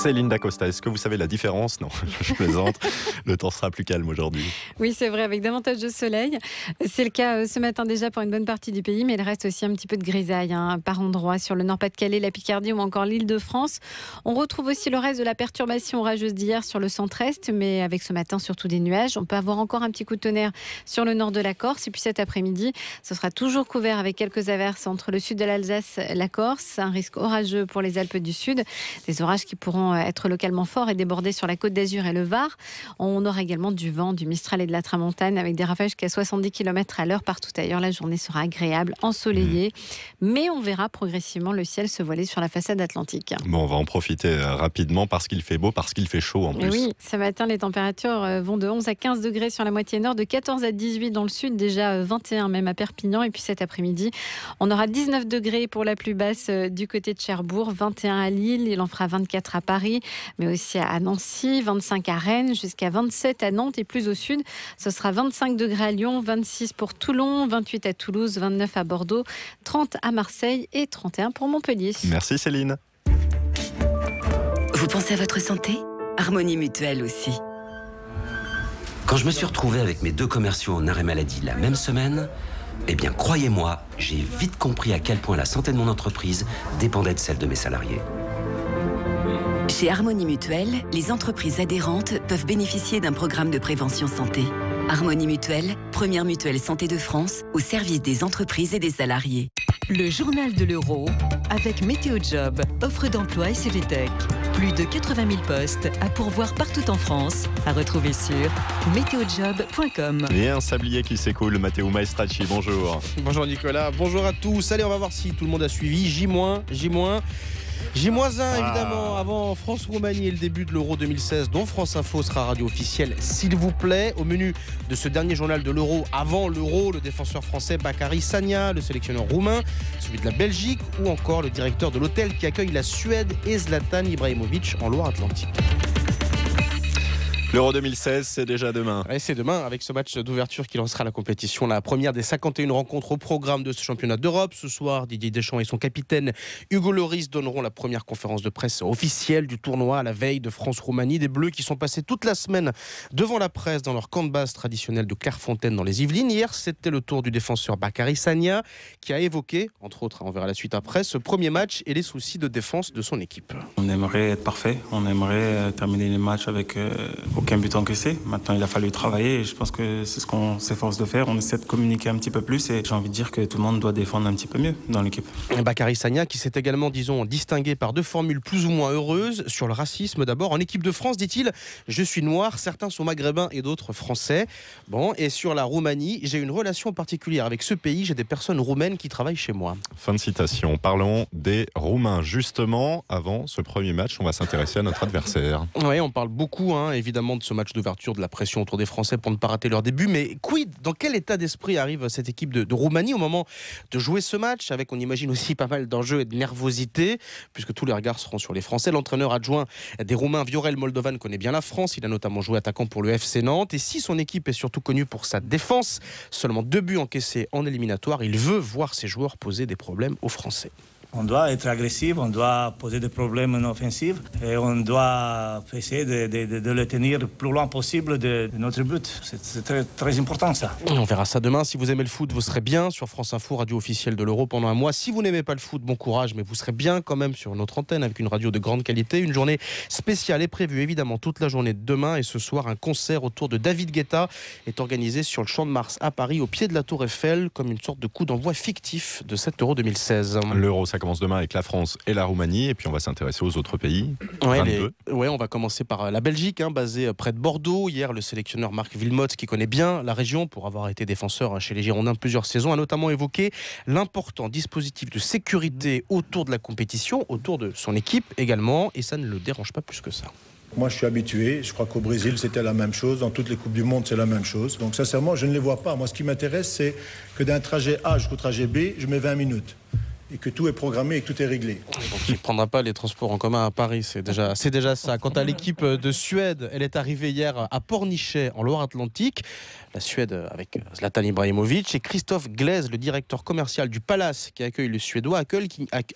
Céline Dacosta, est-ce que vous savez la différence? Non, je plaisante. Le temps sera plus calme aujourd'hui. Oui, c'est vrai, avec davantage de soleil. C'est le cas ce matin déjà pour une bonne partie du pays, mais il reste aussi un petit peu de grisaille par endroits sur le Nord-Pas-de-Calais, la Picardie ou encore l'Île-de-France. On retrouve aussi le reste de la perturbation orageuse d'hier sur le centre-est, mais avec ce matin surtout des nuages. On peut avoir encore un petit coup de tonnerre sur le nord de la Corse. Et puis cet après-midi, ce sera toujours couvert avec quelques averses entre le sud de l'Alsace et la Corse. Un risque orageux pour les Alpes du Sud. Des orages qui pourront être localement forts et déborder sur la Côte d'Azur et le Var. On aura également du vent, du Mistral et de la Tramontane avec des rafales jusqu'à 70 km à l'heure partout ailleurs. La journée sera agréable, ensoleillée, mais on verra progressivement le ciel se voiler sur la façade atlantique. Bon, on va en profiter rapidement parce qu'il fait beau, parce qu'il fait chaud en plus. Et oui, ce matin, les températures vont de 11 à 15 degrés sur la moitié nord, de 14 à 18 dans le sud, déjà 21 même à Perpignan. Et puis cet après-midi, on aura 19 degrés pour la plus basse du côté de Cherbourg, 21 à Lille, il en fera 24 à Paris, mais aussi à Nancy, 25 à Rennes, jusqu'à 27 à Nantes et plus au sud. Ce sera 25 degrés à Lyon, 26 pour Toulon, 28 à Toulouse, 29 à Bordeaux, 30 à Marseille et 31 pour Montpellier. Merci Céline. Vous pensez à votre santé? Harmonie Mutuelle aussi. Quand je me suis retrouvé avec mes deux commerciaux en arrêt maladie la même semaine, eh bien, croyez-moi, j'ai vite compris à quel point la santé de mon entreprise dépendait de celle de mes salariés. Chez Harmonie Mutuelle, les entreprises adhérentes peuvent bénéficier d'un programme de prévention santé. Harmonie Mutuelle, première mutuelle santé de France, au service des entreprises et des salariés. Le journal de l'euro avec Météo Job, offre d'emploi et CVTech. Plus de 80 000 postes à pourvoir partout en France, à retrouver sur météojob.com. Et un sablier qui s'écoule, Matteo Maestracci, bonjour. Bonjour Nicolas, bonjour à tous. Allez, on va voir si tout le monde a suivi. J-1 évidemment avant France-Roumanie et le début de l'Euro 2016 dont France Info sera radio officielle s'il vous plaît. Au menu de ce dernier journal de l'Euro avant l'Euro, le défenseur français Bakary Sagna, le sélectionneur roumain, celui de la Belgique ou encore le directeur de l'hôtel qui accueille la Suède et Zlatan Ibrahimovic en Loire-Atlantique. L'Euro 2016, c'est déjà demain. Ouais, c'est demain avec ce match d'ouverture qui lancera la compétition. La première des 51 rencontres au programme de ce championnat d'Europe. Ce soir, Didier Deschamps et son capitaine Hugo Lloris donneront la première conférence de presse officielle du tournoi à la veille de France-Roumanie. Des Bleus qui sont passés toute la semaine devant la presse dans leur camp de base traditionnel de Clairefontaine dans les Yvelines. Hier, c'était le tour du défenseur Bakary Sagna qui a évoqué, entre autres, on verra la suite après, ce premier match et les soucis de défense de son équipe. On aimerait être parfait, on aimerait terminer les matchs avec aucun but encaissé. Maintenant, il a fallu travailler et je pense que c'est ce qu'on s'efforce de faire. On essaie de communiquer un petit peu plus et j'ai envie de dire que tout le monde doit défendre un petit peu mieux dans l'équipe. Bakary Sagna qui s'est également, disons, distingué par deux formules plus ou moins heureuses. Sur le racisme d'abord. En équipe de France, dit-il, je suis noir, certains sont maghrébins et d'autres français. Bon, et sur la Roumanie, j'ai une relation particulière avec ce pays, j'ai des personnes roumaines qui travaillent chez moi. Fin de citation. Parlons des Roumains. Justement, avant ce premier match, on va s'intéresser à notre adversaire. Oui, on parle beaucoup, évidemment, de ce match d'ouverture, de la pression autour des Français pour ne pas rater leur début. Mais dans quel état d'esprit arrive cette équipe de Roumanie au moment de jouer ce match, avec, on imagine aussi pas mal d'enjeux et de nervosité, puisque tous les regards seront sur les Français. L'entraîneur adjoint des Roumains, Viorel Moldovan, connaît bien la France. Il a notamment joué attaquant pour le FC Nantes. Et si son équipe est surtout connue pour sa défense, seulement 2 buts encaissés en éliminatoire, il veut voir ses joueurs poser des problèmes aux Français. On doit être agressif, on doit poser des problèmes en offensive et on doit essayer de le tenir le plus loin possible de notre but. C'est très, très important ça. On verra ça demain. Si vous aimez le foot, vous serez bien sur France Info, radio officielle de l'Euro pendant un mois. Si vous n'aimez pas le foot, bon courage, mais vous serez bien quand même sur notre antenne avec une radio de grande qualité. Une journée spéciale est prévue évidemment toute la journée de demain et ce soir un concert autour de David Guetta est organisé sur le Champ de Mars à Paris au pied de la Tour Eiffel comme une sorte de coup d'envoi fictif de cet Euro 2016. L'Euro, ça commence demain avec la France et la Roumanie et puis on va s'intéresser aux autres pays. On va commencer par la Belgique, basée près de Bordeaux. Hier, le sélectionneur Marc Wilmots, qui connaît bien la région pour avoir été défenseur chez les Girondins de plusieurs saisons, a notamment évoqué l'important dispositif de sécurité autour de la compétition, autour de son équipe également, et ça ne le dérange pas plus que ça. Moi, je suis habitué. Je crois qu'au Brésil, c'était la même chose. Dans toutes les Coupes du Monde, c'est la même chose. Donc, sincèrement, je ne les vois pas. Moi, ce qui m'intéresse, c'est que d'un trajet A jusqu'au trajet B, je mets 20 minutes. et que tout est programmé et que tout est réglé. Donc il ne prendra pas les transports en commun à Paris, c'est déjà ça. Quant à l'équipe de Suède, elle est arrivée hier à Pornichet en Loire-Atlantique. La Suède avec Zlatan Ibrahimovic et Christophe Glaise, le directeur commercial du Palace qui accueille le Suédois,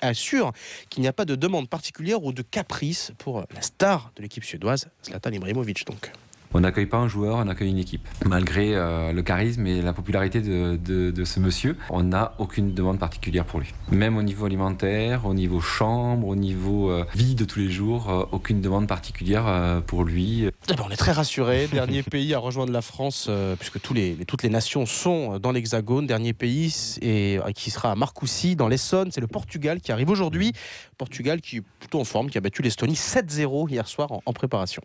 assure qu'il n'y a pas de demande particulière ou de caprice pour la star de l'équipe suédoise, Zlatan Ibrahimovic donc. On n'accueille pas un joueur, on accueille une équipe. Malgré le charisme et la popularité de ce monsieur, on n'a aucune demande particulière pour lui. Même au niveau alimentaire, au niveau chambre, au niveau vie de tous les jours, aucune demande particulière pour lui. On est très rassurés. Dernier pays à rejoindre la France, puisque toutes les nations sont dans l'Hexagone. Dernier pays qui sera à Marcoussis, dans l'Essonne. C'est le Portugal qui arrive aujourd'hui. Portugal qui est plutôt en forme, qui a battu l'Estonie 7-0 hier soir en préparation.